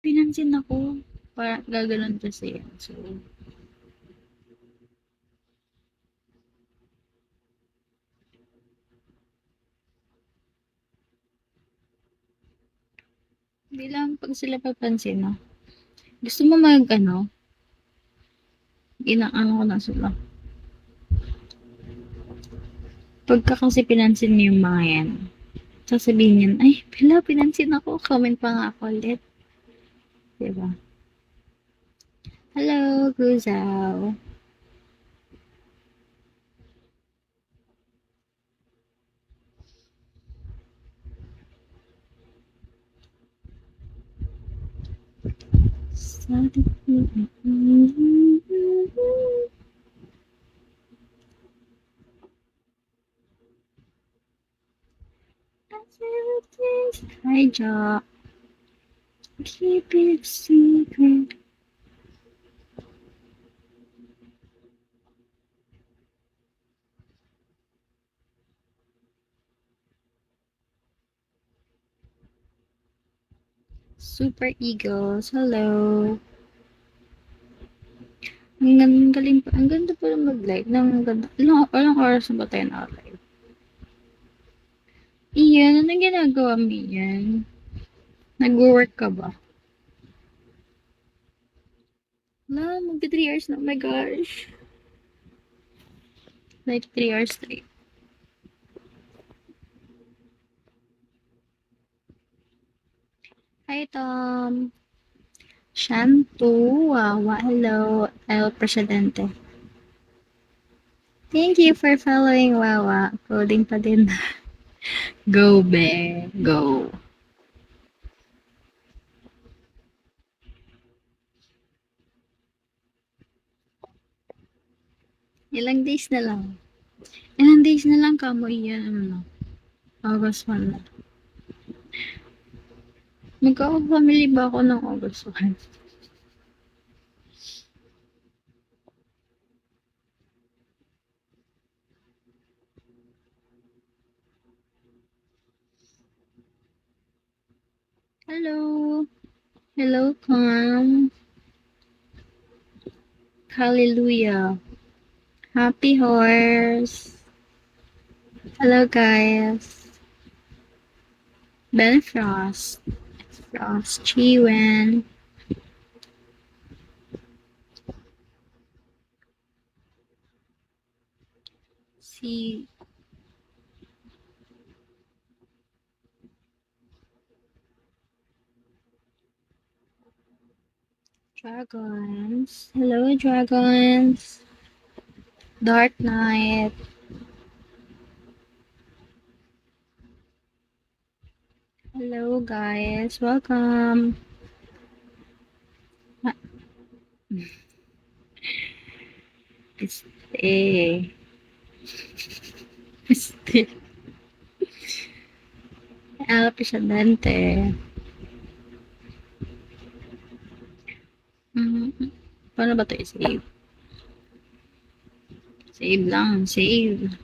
pinansin ako. Parang gaganon kasi yan. So, hindi lang pag sila papansin, no? Gusto mo ano, inaano ko na sila. Pagka kasi pinansin mo yung mga yan, sasabihin yan, ay, pala, pinansin ako, comment pa nga ako ulit. Diba? Hello, Guzaw. Hi, Jo. Keep it secret. Super Eagles, hello. Ang galing pa. Ang ganda pala mag-live. Ang ganda. Ilang oras na ba tayo na-live? Iyan, anong ginagawa mo yan? Nag-work ka ba? Wala, magka 3 hours na. Oh my gosh. Like 3 hours straight. Hi, Tom. Shantu, Wawa, hello, El Presidente. Thank you for following, Wawa. Coding pa din. Go, be. Go. Ilang days na lang. Ilang days na lang kamo yan, ano, August 1 na. Magkaka-family ba ako ng August 1? Hello. Hello, Cam. Hallelujah. Happy horse. Hello, guys. Ben Frost. Frost. Chiwen. Si Dragons. Hello, Dragons. Dark Knight. Hello, guys. Welcome. Ah, Este. Este. El Presidente. Mhm. Paano ba ito i-save? Save lang. Save.